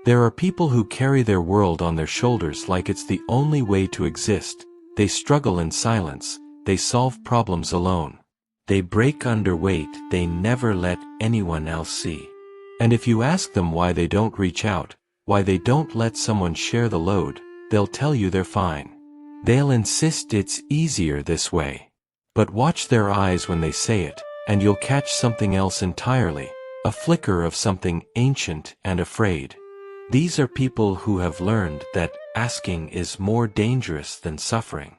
There are people who carry their world on their shoulders like it's the only way to exist. They struggle in silence, they solve problems alone. They break under weight they never let anyone else see. And if you ask them why they don't reach out, why they don't let someone share the load, they'll tell you they're fine. They'll insist it's easier this way. But watch their eyes when they say it, and you'll catch something else entirely, a flicker of something ancient and afraid. These are people who have learned that asking is more dangerous than suffering.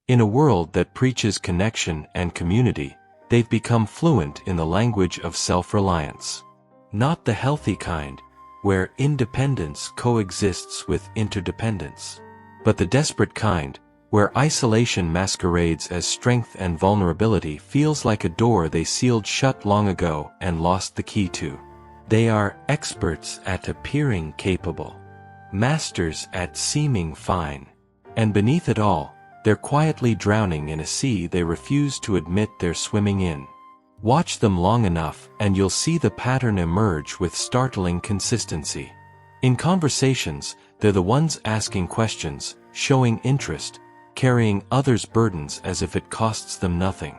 In a world that preaches connection and community, they've become fluent in the language of self-reliance. Not the healthy kind, where independence coexists with interdependence, but the desperate kind, where isolation masquerades as strength and vulnerability feels like a door they sealed shut long ago and lost the key to. They are experts at appearing capable, masters at seeming fine, and beneath it all, they're quietly drowning in a sea they refuse to admit they're swimming in. Watch them long enough and you'll see the pattern emerge with startling consistency. In conversations, they're the ones asking questions, showing interest, carrying others' burdens as if it costs them nothing.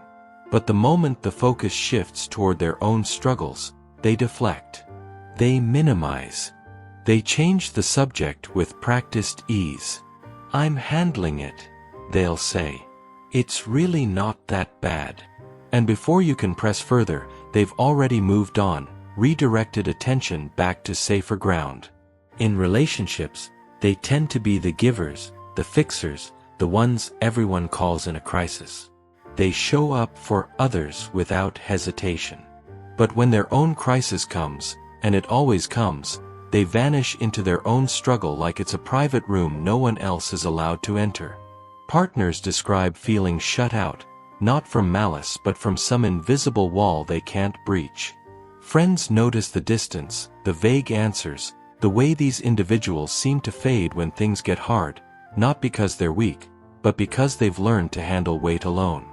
But the moment the focus shifts toward their own struggles, they deflect. They minimize. They change the subject with practiced ease. "I'm handling it," they'll say. "It's really not that bad." And before you can press further, they've already moved on, redirected attention back to safer ground. In relationships, they tend to be the givers, the fixers, the ones everyone calls in a crisis. They show up for others without hesitation. But when their own crisis comes, and it always comes, they vanish into their own struggle like it's a private room no one else is allowed to enter. Partners describe feeling shut out, not from malice but from some invisible wall they can't breach. Friends notice the distance, the vague answers, the way these individuals seem to fade when things get hard, not because they're weak, but because they've learned to handle weight alone.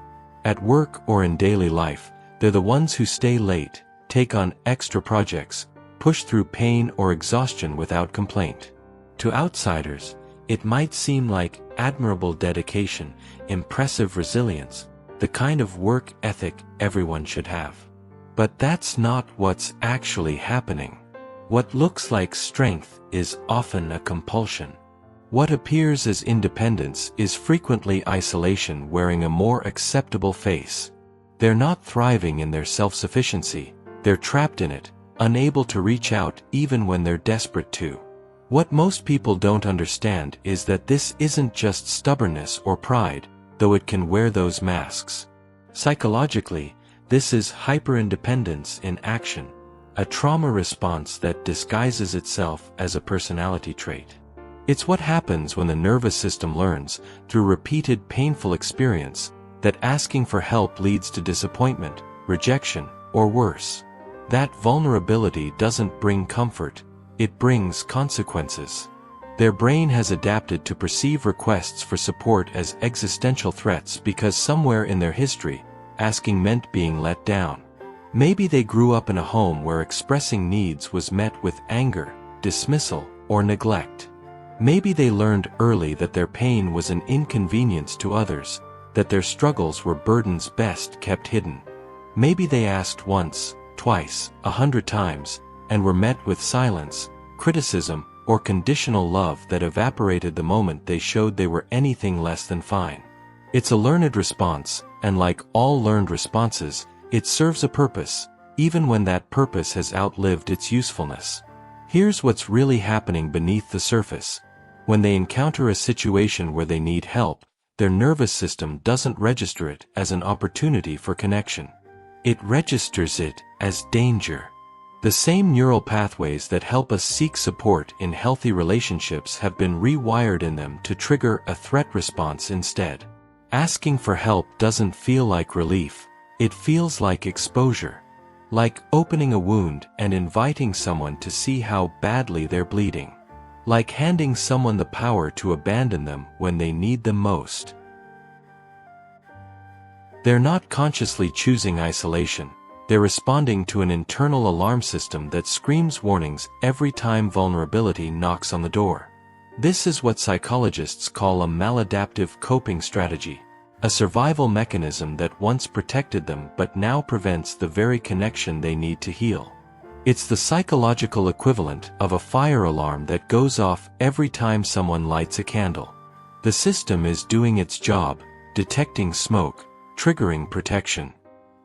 At work or in daily life, they're the ones who stay late, take on extra projects, push through pain or exhaustion without complaint. To outsiders, it might seem like admirable dedication, impressive resilience, the kind of work ethic everyone should have. But that's not what's actually happening. What looks like strength is often a compulsion. What appears as independence is frequently isolation wearing a more acceptable face. They're not thriving in their self-sufficiency, they're trapped in it, unable to reach out even when they're desperate to. What most people don't understand is that this isn't just stubbornness or pride, though it can wear those masks. Psychologically, this is hyperindependence in action, a trauma response that disguises itself as a personality trait. It's what happens when the nervous system learns, through repeated painful experience, that asking for help leads to disappointment, rejection, or worse. That vulnerability doesn't bring comfort, it brings consequences. Their brain has adapted to perceive requests for support as existential threats because somewhere in their history, asking meant being let down. Maybe they grew up in a home where expressing needs was met with anger, dismissal, or neglect. Maybe they learned early that their pain was an inconvenience to others, that their struggles were burdens best kept hidden. Maybe they asked once, twice, 100 times, and were met with silence, criticism, or conditional love that evaporated the moment they showed they were anything less than fine. It's a learned response, and like all learned responses, it serves a purpose, even when that purpose has outlived its usefulness. Here's what's really happening beneath the surface. When they encounter a situation where they need help, their nervous system doesn't register it as an opportunity for connection. It registers it as danger. The same neural pathways that help us seek support in healthy relationships have been rewired in them to trigger a threat response instead. Asking for help doesn't feel like relief, it feels like exposure. Like opening a wound and inviting someone to see how badly they're bleeding. Like handing someone the power to abandon them when they need them most. They're not consciously choosing isolation, they're responding to an internal alarm system that screams warnings every time vulnerability knocks on the door. This is what psychologists call a maladaptive coping strategy, a survival mechanism that once protected them but now prevents the very connection they need to heal. It's the psychological equivalent of a fire alarm that goes off every time someone lights a candle. The system is doing its job, detecting smoke, triggering protection.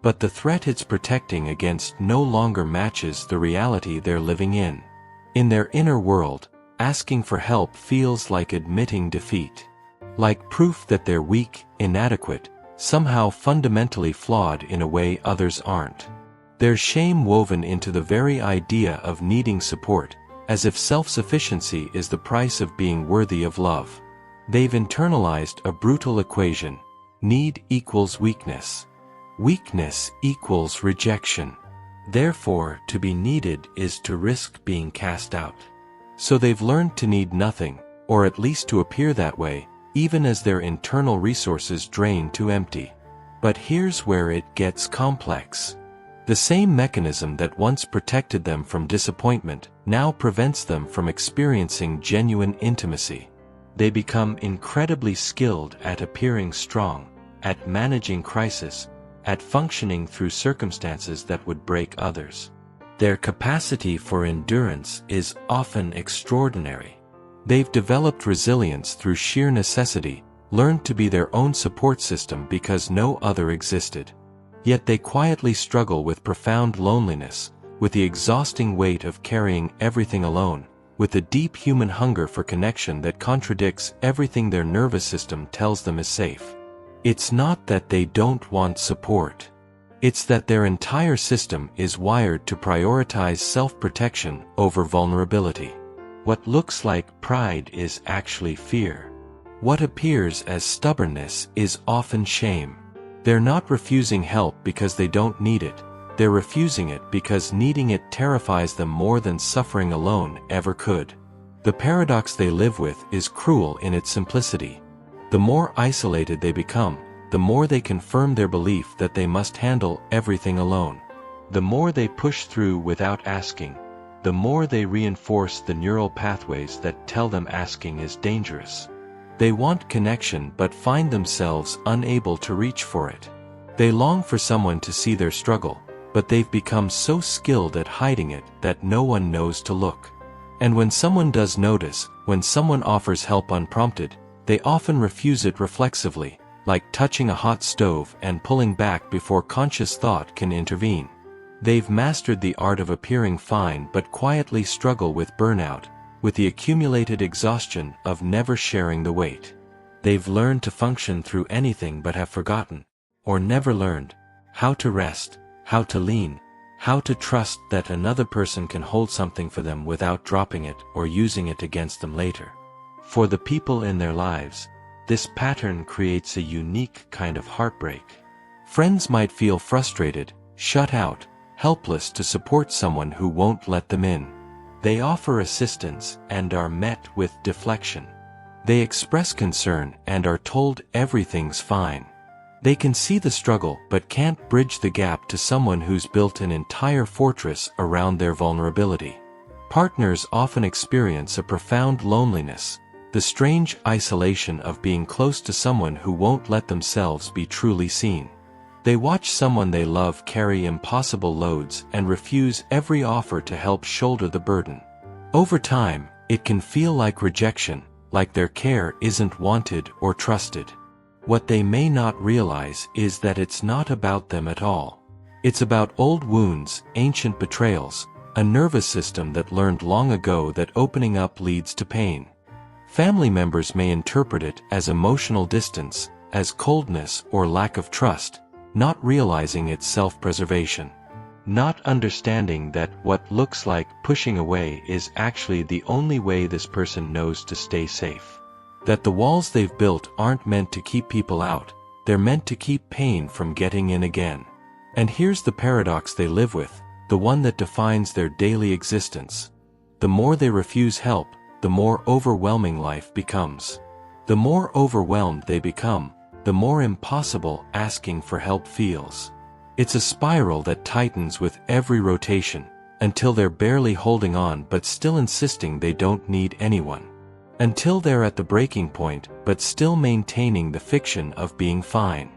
But the threat it's protecting against no longer matches the reality they're living in. In their inner world, asking for help feels like admitting defeat. Like proof that they're weak, inadequate, somehow fundamentally flawed in a way others aren't. There's shame woven into the very idea of needing support, as if self-sufficiency is the price of being worthy of love. They've internalized a brutal equation: need equals weakness. Weakness equals rejection. Therefore, to be needed is to risk being cast out. So they've learned to need nothing, or at least to appear that way, even as their internal resources drain to empty. But here's where it gets complex. The same mechanism that once protected them from disappointment now prevents them from experiencing genuine intimacy. They become incredibly skilled at appearing strong, at managing crisis, at functioning through circumstances that would break others. Their capacity for endurance is often extraordinary. They've developed resilience through sheer necessity, learned to be their own support system because no other existed. Yet they quietly struggle with profound loneliness, with the exhausting weight of carrying everything alone, with a deep human hunger for connection that contradicts everything their nervous system tells them is safe. It's not that they don't want support. It's that their entire system is wired to prioritize self-protection over vulnerability. What looks like pride is actually fear. What appears as stubbornness is often shame. They're not refusing help because they don't need it. They're refusing it because needing it terrifies them more than suffering alone ever could. The paradox they live with is cruel in its simplicity. The more isolated they become, the more they confirm their belief that they must handle everything alone. The more they push through without asking, the more they reinforce the neural pathways that tell them asking is dangerous. They want connection but find themselves unable to reach for it. They long for someone to see their struggle, but they've become so skilled at hiding it that no one knows to look. And when someone does notice, when someone offers help unprompted, they often refuse it reflexively, like touching a hot stove and pulling back before conscious thought can intervene. They've mastered the art of appearing fine but quietly struggle with burnout, with the accumulated exhaustion of never sharing the weight. They've learned to function through anything but have forgotten, or never learned, how to rest, how to lean, how to trust that another person can hold something for them without dropping it or using it against them later. For the people in their lives, this pattern creates a unique kind of heartbreak. Friends might feel frustrated, shut out, helpless to support someone who won't let them in. They offer assistance and are met with deflection. They express concern and are told everything's fine. They can see the struggle but can't bridge the gap to someone who's built an entire fortress around their vulnerability. Partners often experience a profound loneliness, the strange isolation of being close to someone who won't let themselves be truly seen. They watch someone they love carry impossible loads and refuse every offer to help shoulder the burden. Over time, it can feel like rejection, like their care isn't wanted or trusted. What they may not realize is that it's not about them at all. It's about old wounds, ancient betrayals, a nervous system that learned long ago that opening up leads to pain. Family members may interpret it as emotional distance, as coldness or lack of trust, not realizing it's self-preservation. Not understanding that what looks like pushing away is actually the only way this person knows to stay safe. That the walls they've built aren't meant to keep people out, they're meant to keep pain from getting in again. And here's the paradox they live with, the one that defines their daily existence. The more they refuse help, the more overwhelming life becomes. The more overwhelmed they become, the more impossible asking for help feels. It's a spiral that tightens with every rotation, until they're barely holding on but still insisting they don't need anyone. Until they're at the breaking point but still maintaining the fiction of being fine.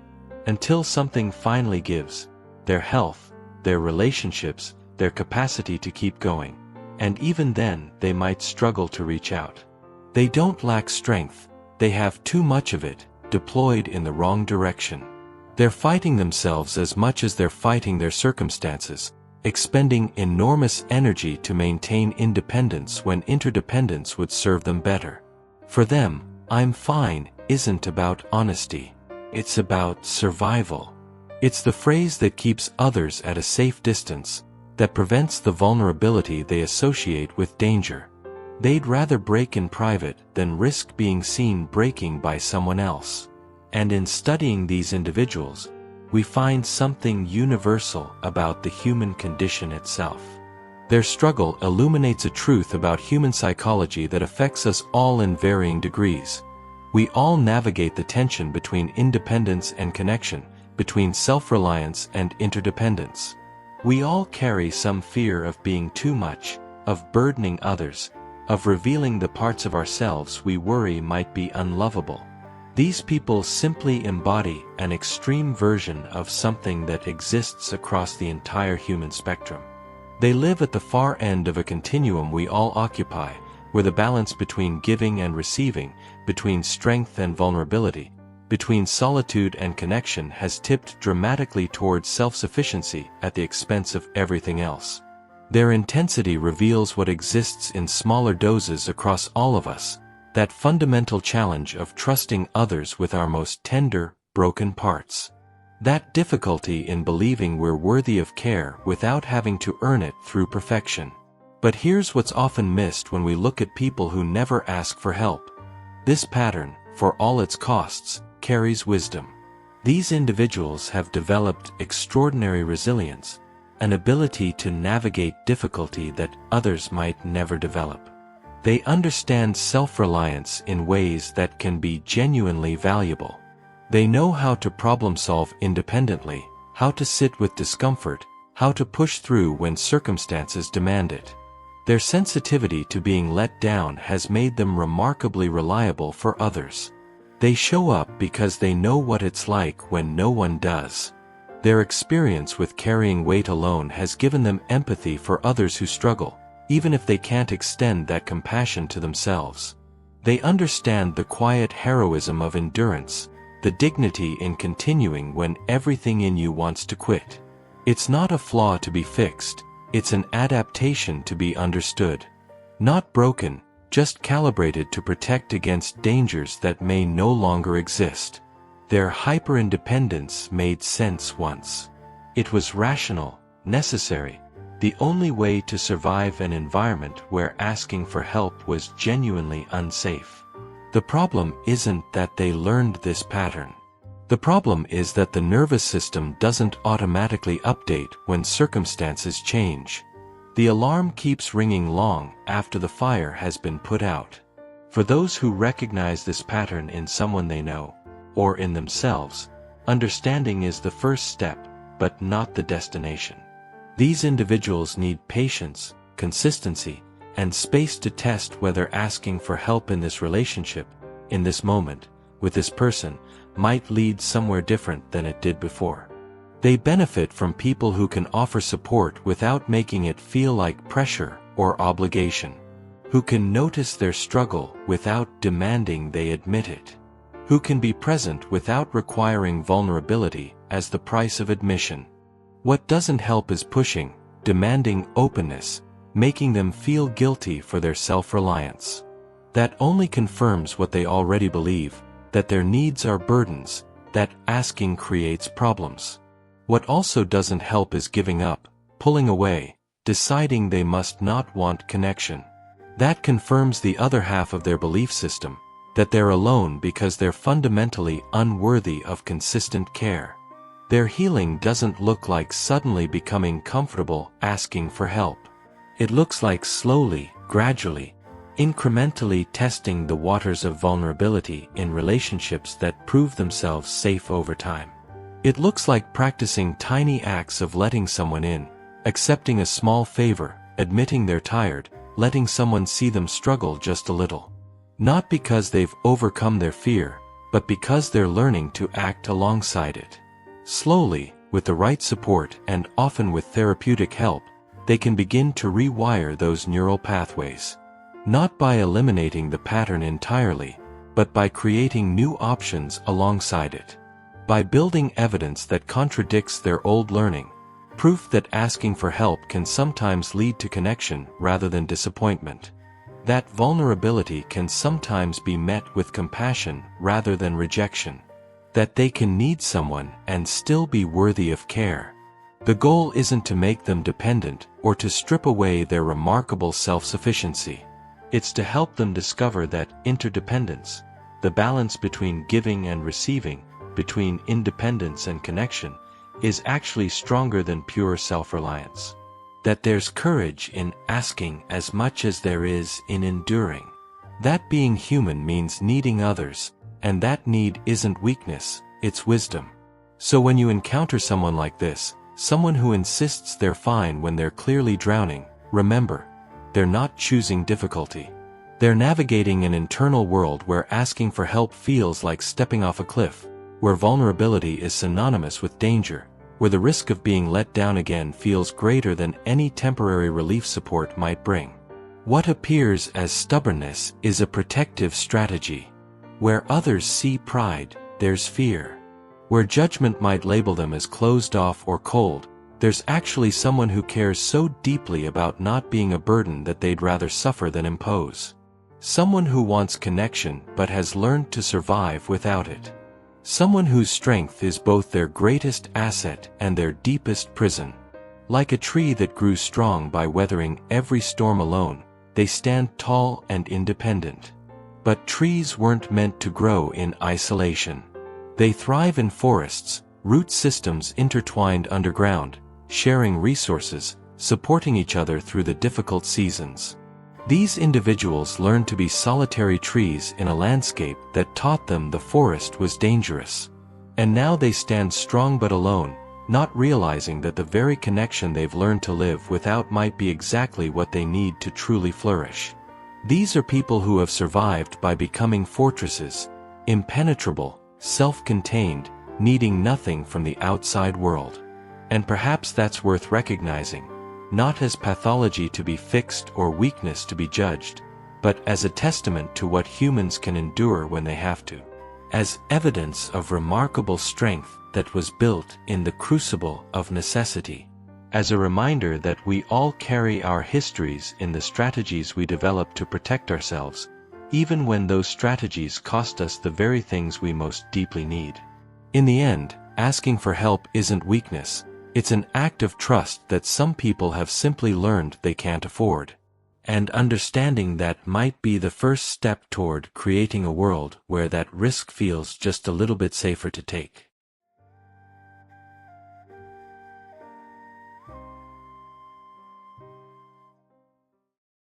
Until something finally gives, their health, their relationships, their capacity to keep going. And even then, they might struggle to reach out. They don't lack strength, they have too much of it, deployed in the wrong direction. They're fighting themselves as much as they're fighting their circumstances, expending enormous energy to maintain independence when interdependence would serve them better. For them, "I'm fine" isn't about honesty. It's about survival. It's the phrase that keeps others at a safe distance, that prevents the vulnerability they associate with danger. They'd rather break in private than risk being seen breaking by someone else. And in studying these individuals, we find something universal about the human condition itself. Their struggle illuminates a truth about human psychology that affects us all in varying degrees. We all navigate the tension between independence and connection, between self-reliance and interdependence. We all carry some fear of being too much, of burdening others, of revealing the parts of ourselves we worry might be unlovable. These people simply embody an extreme version of something that exists across the entire human spectrum. They live at the far end of a continuum we all occupy, where the balance between giving and receiving, between strength and vulnerability, between solitude and connection has tipped dramatically towards self-sufficiency at the expense of everything else. Their intensity reveals what exists in smaller doses across all of us, that fundamental challenge of trusting others with our most tender, broken parts. That difficulty in believing we're worthy of care without having to earn it through perfection. But here's what's often missed when we look at people who never ask for help. This pattern, for all its costs, carries wisdom. These individuals have developed extraordinary resilience, an ability to navigate difficulty that others might never develop. They understand self-reliance in ways that can be genuinely valuable. They know how to problem-solve independently, how to sit with discomfort, how to push through when circumstances demand it. Their sensitivity to being let down has made them remarkably reliable for others. They show up because they know what it's like when no one does. Their experience with carrying weight alone has given them empathy for others who struggle, even if they can't extend that compassion to themselves. They understand the quiet heroism of endurance, the dignity in continuing when everything in you wants to quit. It's not a flaw to be fixed, it's an adaptation to be understood. Not broken, just calibrated to protect against dangers that may no longer exist. Their hyperindependence made sense once. It was rational, necessary, the only way to survive an environment where asking for help was genuinely unsafe. The problem isn't that they learned this pattern. The problem is that the nervous system doesn't automatically update when circumstances change. The alarm keeps ringing long after the fire has been put out. For those who recognize this pattern in someone they know, or in themselves, understanding is the first step, but not the destination. These individuals need patience, consistency, and space to test whether asking for help in this relationship, in this moment, with this person, might lead somewhere different than it did before. They benefit from people who can offer support without making it feel like pressure or obligation, who can notice their struggle without demanding they admit it, who can be present without requiring vulnerability as the price of admission. What doesn't help is pushing, demanding openness, making them feel guilty for their self-reliance. That only confirms what they already believe, that their needs are burdens, that asking creates problems. What also doesn't help is giving up, pulling away, deciding they must not want connection. That confirms the other half of their belief system, that they're alone because they're fundamentally unworthy of consistent care. Their healing doesn't look like suddenly becoming comfortable asking for help. It looks like slowly, gradually, incrementally testing the waters of vulnerability in relationships that prove themselves safe over time. It looks like practicing tiny acts of letting someone in, accepting a small favor, admitting they're tired, letting someone see them struggle just a little. Not because they've overcome their fear, but because they're learning to act alongside it. Slowly, with the right support and often with therapeutic help, they can begin to rewire those neural pathways. Not by eliminating the pattern entirely, but by creating new options alongside it. By building evidence that contradicts their old learning, proof that asking for help can sometimes lead to connection rather than disappointment. That vulnerability can sometimes be met with compassion rather than rejection. That they can need someone and still be worthy of care. The goal isn't to make them dependent or to strip away their remarkable self-sufficiency. It's to help them discover that interdependence, the balance between giving and receiving, between independence and connection, is actually stronger than pure self-reliance. That there's courage in asking as much as there is in enduring. That being human means needing others, and that need isn't weakness, it's wisdom. So when you encounter someone like this, someone who insists they're fine when they're clearly drowning, remember, they're not choosing difficulty. They're navigating an internal world where asking for help feels like stepping off a cliff, where vulnerability is synonymous with danger, where the risk of being let down again feels greater than any temporary relief support might bring. What appears as stubbornness is a protective strategy. Where others see pride, there's fear. Where judgment might label them as closed off or cold, there's actually someone who cares so deeply about not being a burden that they'd rather suffer than impose. Someone who wants connection but has learned to survive without it. Someone whose strength is both their greatest asset and their deepest prison. Like a tree that grew strong by weathering every storm alone, they stand tall and independent. But trees weren't meant to grow in isolation. They thrive in forests, root systems intertwined underground, sharing resources, supporting each other through the difficult seasons. These individuals learned to be solitary trees in a landscape that taught them the forest was dangerous. And now they stand strong but alone, not realizing that the very connection they've learned to live without might be exactly what they need to truly flourish. These are people who have survived by becoming fortresses, impenetrable, self-contained, needing nothing from the outside world. And perhaps that's worth recognizing, not as pathology to be fixed or weakness to be judged, but as a testament to what humans can endure when they have to. As evidence of remarkable strength that was built in the crucible of necessity. As a reminder that we all carry our histories in the strategies we develop to protect ourselves, even when those strategies cost us the very things we most deeply need. In the end, asking for help isn't weakness, it's an act of trust that some people have simply learned they can't afford. And understanding that might be the first step toward creating a world where that risk feels just a little bit safer to take.